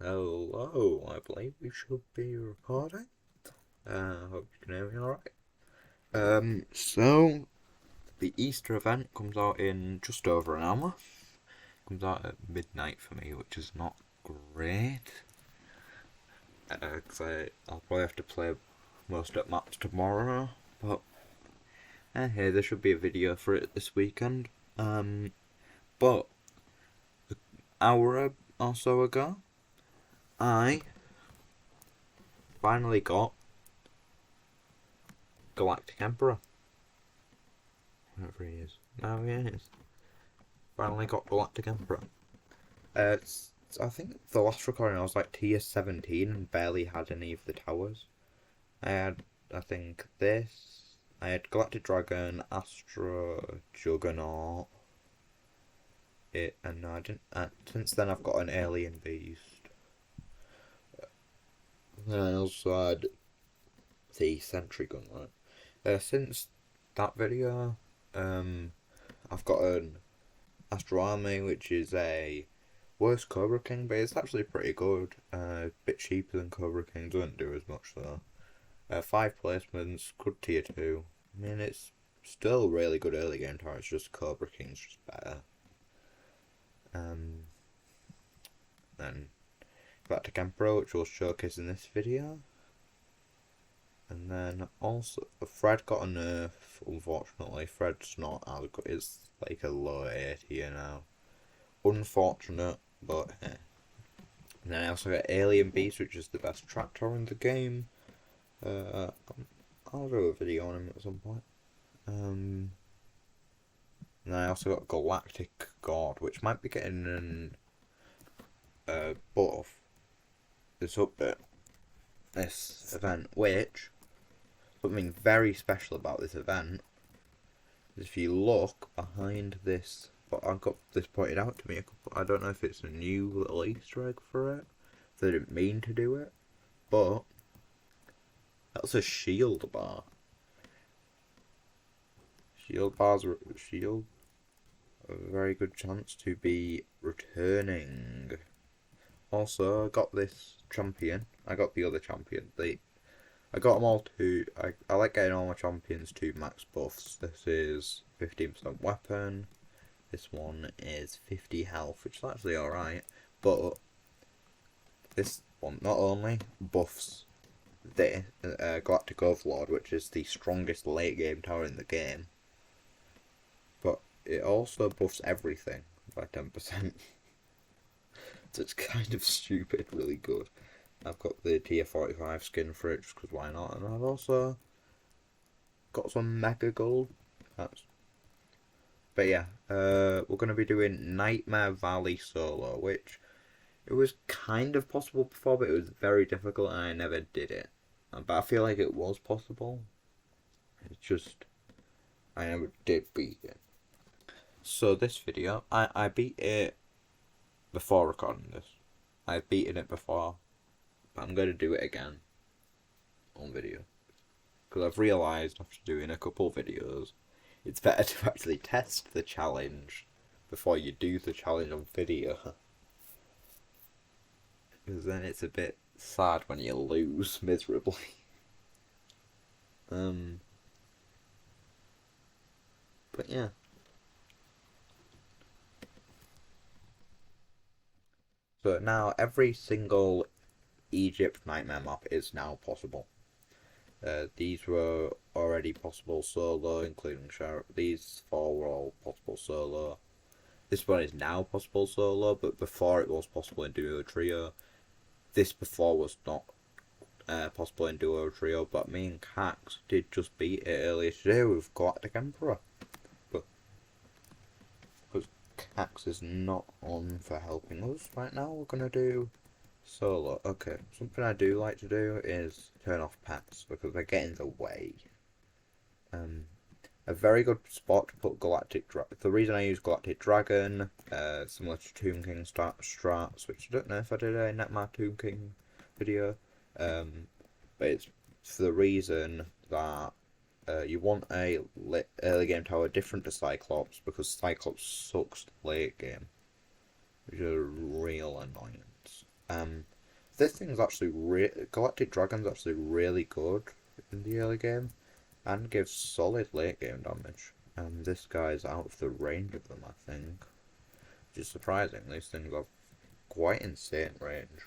Hello, I believe we should be recording. Hope you can hear me alright. So the Easter event comes out in just over an hour. Comes out at midnight for me, which is not great. Because I'll probably have to play most of maps tomorrow. But hey, there should be a video for it this weekend. But an hour or so ago, I finally got Galactic Emperor. Whatever he is. Now he is. Finally got Galactic Emperor. I think the last recording I was like tier 17 and barely had any of the towers. I had, I think, this. I had Galactic Dragon, Astro, Juggernaut. And no, I didn't. Since then, I've got an Alien Beast. Then I also had the Sentry Gun. Since that video, I've got an Astro Army, which is a worse Cobra King, but it's actually pretty good. A bit cheaper than Cobra King, doesn't do as much though. 5 placements, good tier 2. I mean, it's still really good early game tower, it's just Cobra King's just better. Then Galactic Emperor, which we'll showcase in this video. And then also, Fred got a nerf, unfortunately. Fred's not as good, it's like a low A tier now. Unfortunate, but eh. And then I also got Alien Beast, which is the best tractor in the game. I'll do a video on him at some point. And then I also got Galactic God, which might be getting an buff this update, this event, which something very special about this event is if you look behind this, but I got this pointed out to me, I don't know if it's a new little Easter egg for it, they didn't mean to do it, but that's a shield bar. Shield bars are a very good chance to be returning. Also, I got this champion. I got the other champion. I got them all to. I like getting all my champions to max buffs. This is 15% weapon. This one is 50 health, which is actually alright. But this one not only buffs the Galactic Overlord, which is the strongest late game tower in the game, but it also buffs everything by 10%. So it's kind of stupid, really good. I've got the tier 45 skin for it, just because why not? And I've also got some Mega Gold. But yeah, we're going to be doing Nightmare Valley solo, which it was kind of possible before, but it was very difficult and I never did it. But I feel like it was possible. It's just, I never did beat it. So this video, I beat it before recording this. I've beaten it before, but I'm going to do it again on video. Because I've realised after doing a couple videos, it's better to actually test the challenge before you do the challenge on video. Because then it's a bit sad when you lose miserably. But yeah. So now every single Egypt Nightmare map is now possible. These were already possible solo, including these 4 were all possible solo. This one is now possible solo, but before it was possible in duo trio. This before was not possible in duo trio, but me and Cax did just beat it earlier today with Galactic Emperor. But because Cax is not on for helping us right now, we're gonna do solo. Okay, something I do like to do is turn off pets because they get in the way. A very good spot to put Galactic Dragon. The reason I use Galactic Dragon, similar to Tomb King strats, which I don't know if I did a Netmar Tomb King video, but it's for the reason that you want a early game tower different to Cyclops, because Cyclops sucks late game, which is a real annoyance. this thing's actually Galactic Dragon's actually really good in the early game and gives solid late game damage. And this guy's out of the range of them, I think. Which is surprising. These things have quite insane range.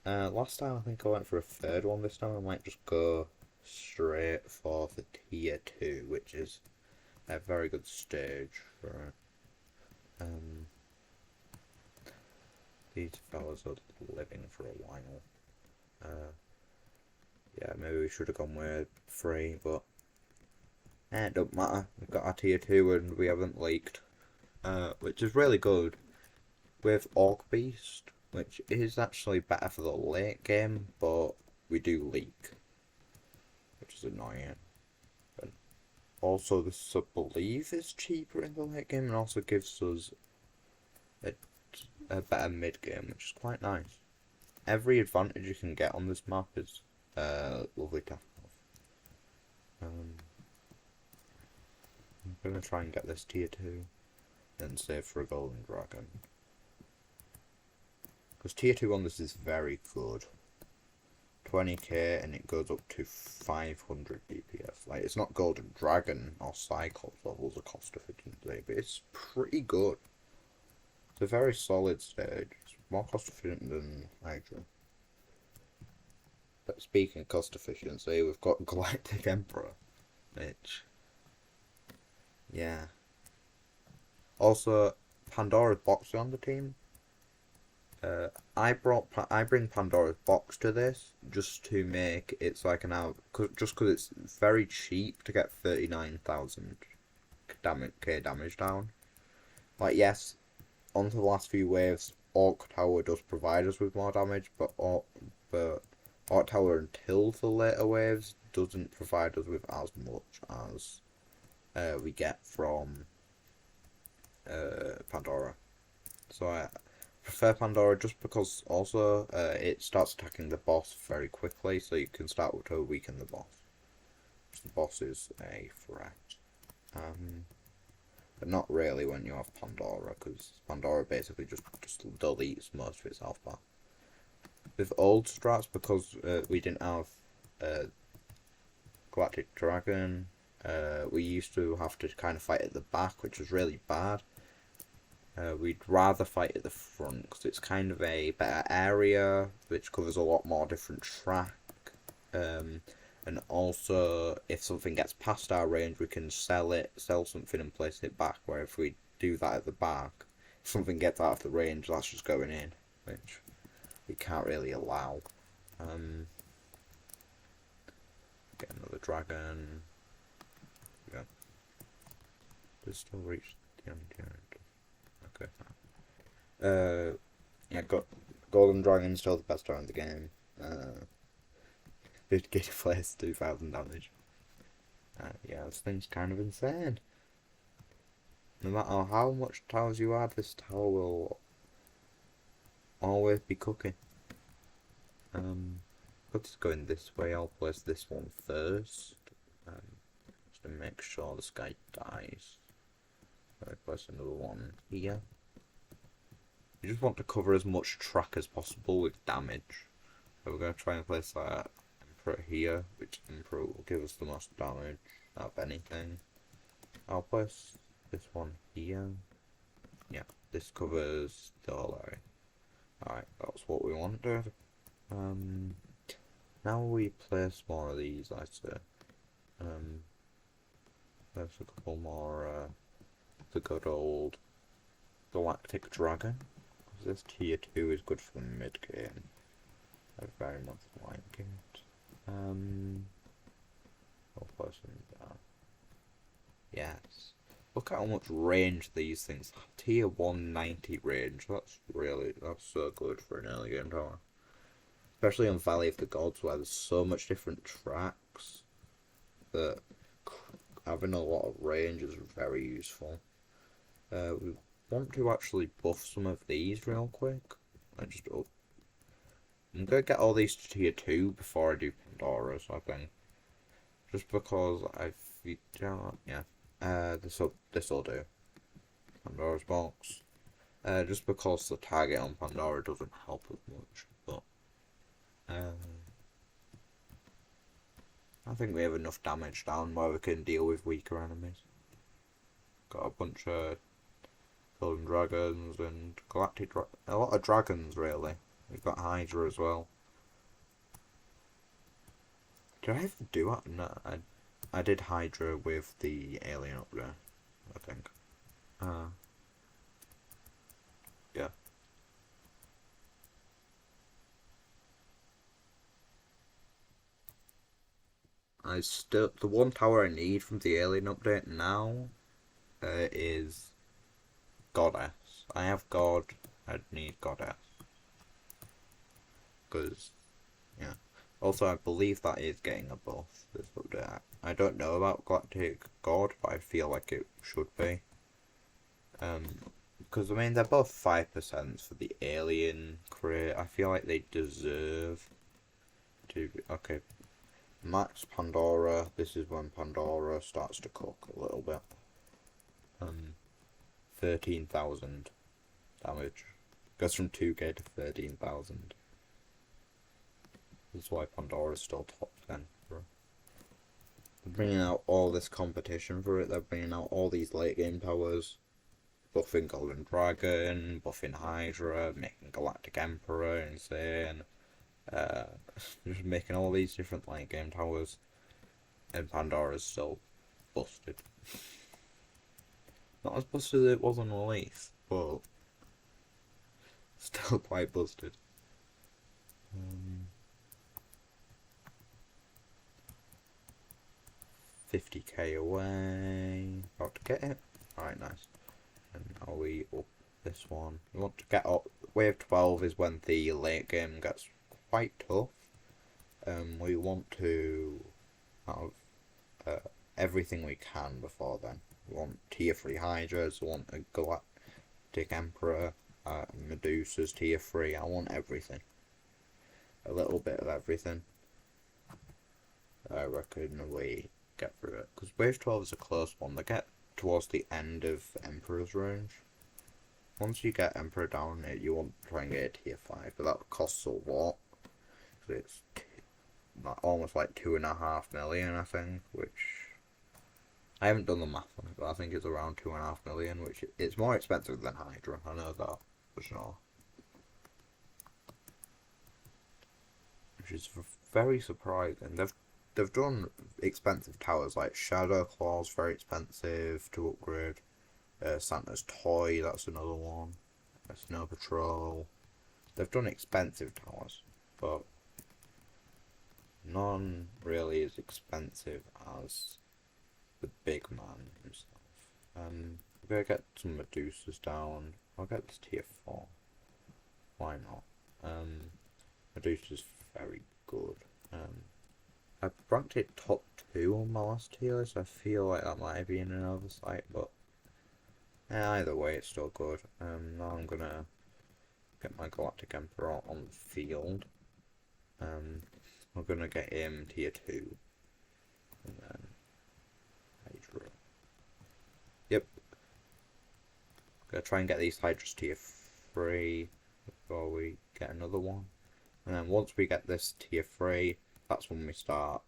Last time I think I went for a third one. This time I might just go straight for the tier 2, which is a very good stage for it. These fellas are living for a while. Yeah, maybe we should have gone with 3, but it don't matter. We've got our tier 2 and we haven't leaked, which is really good. With Orc Beast, which is actually better for the late game, but we do leak, which is annoying. But also, this I believe is cheaper in the late game and also gives us a better mid game, which is quite nice. Every advantage you can get on this map is lovely to have. I'm gonna try and get this tier 2 and save for a golden dragon. Because tier 2 on this is very good. 20k and it goes up to 500 DPS. Like, it's not golden dragon or cyclops levels of cost efficiency, but it's pretty good. It's a very solid stage. It's more cost efficient than Hydra. But speaking of cost efficiency, we've got Galactic Emperor, which, yeah. Also, Pandora's Box on the team. I bring Pandora's Box to this just to make it so I can have, just because it's very cheap to get 39,000 damage down. Like, yes, onto the last few waves, Orc Tower does provide us with more damage, but Orc Tower until the later waves doesn't provide us with as much as we get from Pandora. So I prefer Pandora just because also it starts attacking the boss very quickly, so you can start to weaken the boss. The boss is a threat. But not really when you have Pandora, because Pandora basically just deletes most of its health bar. With old strats, because we didn't have Galactic Dragon, we used to have to kind of fight at the back, which was really bad. We'd rather fight at the front because it's kind of a better area which covers a lot more different track, and also if something gets past our range we can sell something and place it back, where if we do that at the back, if something gets out of the range that's just going in, which we can't really allow. Get another dragon. Yeah. Does still reach the end here? Okay. Yeah, got Golden Dragon still the best round in the game. 50k to place, 2,000 damage. Yeah, this thing's kind of insane. No matter how much towers you add, this tower will always be cooking. Let's go in this way. I'll place this one first, just to make sure this guy dies. I'll place another one here. You just want to cover as much track as possible with damage. So we're going to try and place that Emperor here, which Emperor will give us the most damage out of anything. I'll place this one here. Yeah, this covers the whole area. Alright, that's what we wanted. Now we place more of these, I'd say. There's a couple more, the good old Galactic Dragon. This tier 2 is good for the mid game. I very much like it. I'll place them down. Yes. Look at how much range these things have. Tier 190 range. That's so good for an early game tower. Especially on Valley of the Gods, where there's so much different tracks that having a lot of range is very useful. We want to actually buff some of these real quick. I'm gonna get all these to tier 2 before I do Pandora's, I think. Just because this'll do. Pandora's Box. Just because the target on Pandora doesn't help as much, but I think we have enough damage down where we can deal with weaker enemies. Got a bunch of golden dragons and a lot of dragons really. We've got Hydra as well. Did I ever do it? No, I did Hydra with the alien up there, I think. Yeah. The one tower I need from the alien update now is Goddess. I have God, I'd need Goddess. Because, yeah. Also, I believe that is getting a buff, this update. I don't know about Galactic God, but I feel like it should be. Because, I mean, they're both 5% for the alien crate. I feel like they deserve to be... Okay, Max Pandora. This is when Pandora starts to cook a little bit. 13,000 damage. Goes from 2k to 13,000. That's why Pandora's still top 10. They're bringing out all this competition for it. They're bringing out all these late game towers. Buffing Golden Dragon, buffing Hydra, making Galactic Emperor insane. Just making all these different late game towers. And Pandora's still busted. Not as busted as it was on release, but still quite busted. 50k away. About to get it. Alright, nice. And now we up this one. We want to get up. Wave 12 is when the late game gets quite tough. We want to have everything we can before then. We want tier 3 Hydras, we want a Galactic Emperor, Medusa's tier 3. I want everything. A little bit of everything. I reckon we get through it. Because Wave 12 is a close one. They get towards the end of Emperor's range. Once you get Emperor down, you want to try and get a tier 5, but that costs a lot. So it's almost like 2.5 million, I think, which I haven't done the math on it, but I think it's around 2.5 million, which it's more expensive than Hydra. I know that for sure. Which is very surprising. They've done expensive towers like Shadow Claw's very expensive to upgrade. Santa's Toy, that's another one. Snow Patrol. They've done expensive towers, but none really as expensive as the big man himself. I'm gonna get some Medusas down. I'll get this tier 4. Why not? Medusa's very good. I ranked it top 2 on my last tier, so I feel like that might be in an oversight, but either way, it's still good. Now I'm gonna get my Galactic Emperor on the field. We're gonna get him tier 2. And then Hydra. Yep. Gonna try and get these Hydras tier 3 before we get another one. And then once we get this tier 3, that's when we start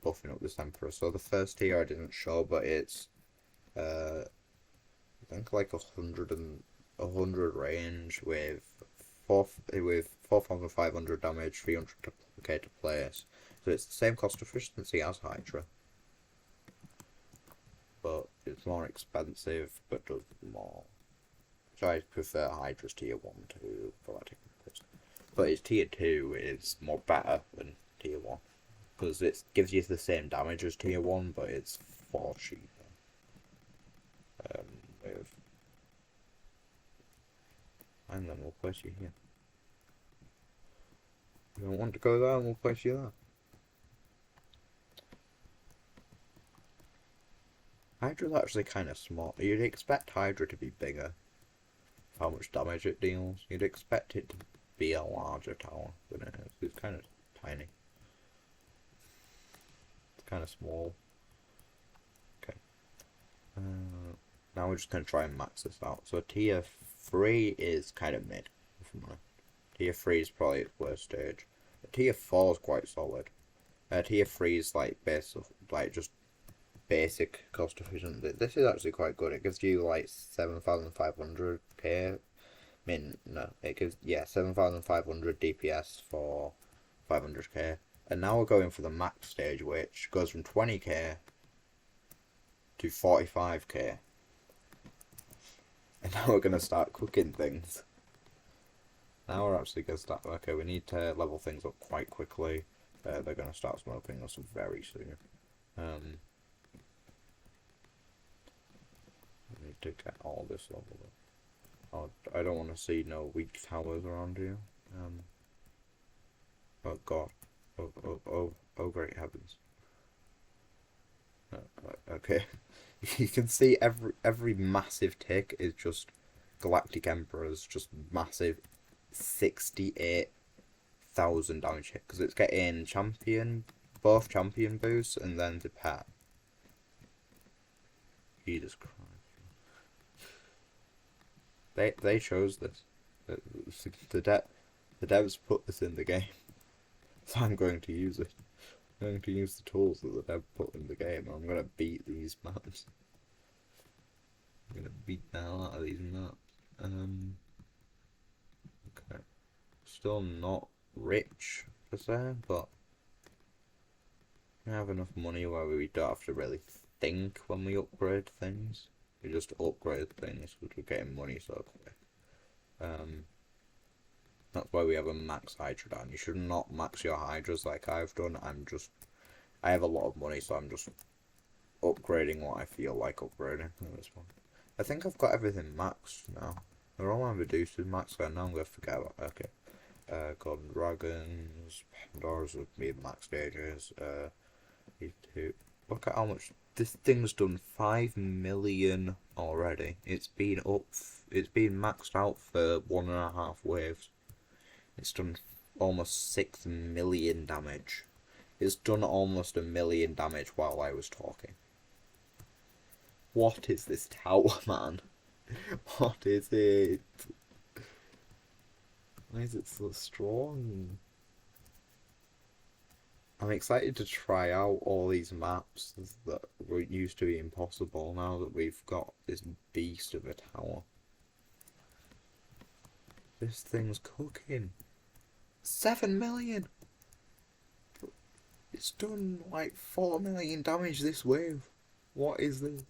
buffing up this Emperor. So the first tier I didn't show, but it's I think like 100 range with 4,500 damage, 300k to place. So it's the same cost efficiency as Hydra, but it's more expensive, but does more. So I prefer Hydra's tier 1 to Galactic Emperor's. But its tier 2 is more better than tier 1. Because it gives you the same damage as tier 1, but it's far cheaper. And then we'll place you here. If you don't want to go there, we'll place you there. Hydra's actually kind of small. You'd expect Hydra to be bigger. How much damage it deals. You'd expect it to be a larger tower than it is. It's kind of tiny. It's kind of small. Okay. Now we're just going to try and max this out. So tier 3 is kind of mid. Tier 3 is probably its worst stage. Tier 4 is quite solid. Tier 3 is like just basic cost efficient. This is actually quite good. It gives you like 7,500k. I mean, no, it gives 7,500 DPS for 500k. And now we're going for the max stage, which goes from 20k to 45k. And now we're gonna start cooking things. Now we're actually gonna start. Okay, we need to level things up quite quickly. They're gonna start smoking us very soon. I need to get all this leveled up. Oh, I don't want to see no weak towers around here. Oh god. Oh great heavens. Okay. You can see every massive tick is just Galactic Emperor's just massive 68,000 damage hit, because it's getting both champion boosts and then the pet. Jesus Christ. They chose this. The devs put this in the game. So I'm going to use it. I'm going to use the tools that the dev put in the game. I'm going to beat these maps. I'm going to beat the hell out of these maps. Okay. Still not rich, per se, but we have enough money where we don't have to really think when we upgrade things. We just upgrade things because we're getting money so quick. That's why we have a max Hydra down. You should not max your Hydras like I've done. I have a lot of money, so I'm just upgrading what I feel like upgrading in this one. I think I've got everything maxed now. They're all my reducers maxed, so now I'm going to forget about okay. Golden Dragons, Pandora's would be max stages. These two. Look at how much this thing's done. 5 million already. It's been maxed out for 1.5 waves. It's done almost 6 million damage. It's done almost 1 million damage while I was talking. What is this tower, man? What is it? Why is it so strong? I'm excited to try out all these maps that used to be impossible now that we've got this beast of a tower. This thing's cooking. 7 million! It's done like 4 million damage this wave. What is this?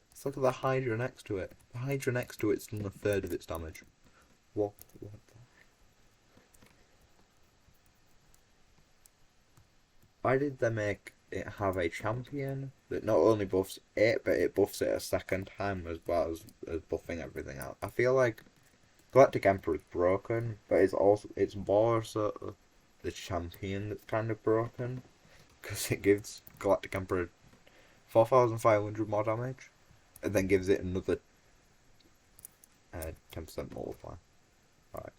Let's look at the Hydra next to it. The Hydra next to it's done 1/3 of its damage. What the heck? Why did they make it have a champion that not only buffs it, but it buffs it a second time as well as buffing everything out? I feel like Galactic Emperor is broken, but it's more so the champion that's kind of broken, because it gives Galactic Emperor 4,500 more damage, and then gives it another 10% multiplier. Alright.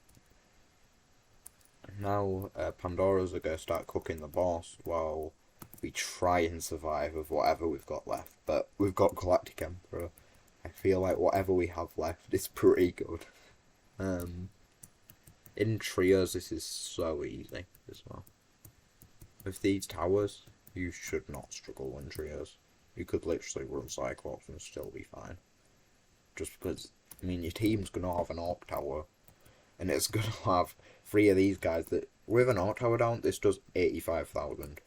Now Pandora's are going to start cooking the boss while we try and survive with whatever we've got left. But we've got Galactic Emperor. I feel like whatever we have left is pretty good. In trios this is so easy as well. With these towers, you should not struggle in trios. You could literally run Cyclops and still be fine. Just because, I mean, your team's going to have an Orc Tower, and it's going to have 3 of these guys that, with an Orc Tower down, this does 85,000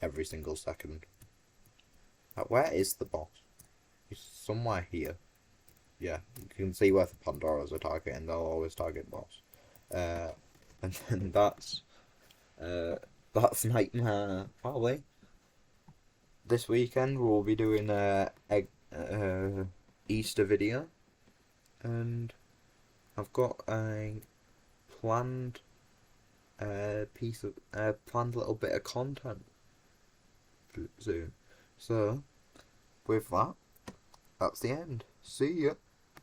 every single second. Where is the boss? He's somewhere here. Yeah, you can see where the Pandoras are targeting. They'll always target boss. And then that's Nightmare Valley. This weekend we'll be doing a Easter video, and I've got a planned planned little bit of content soon. So with that, that's the end. See ya.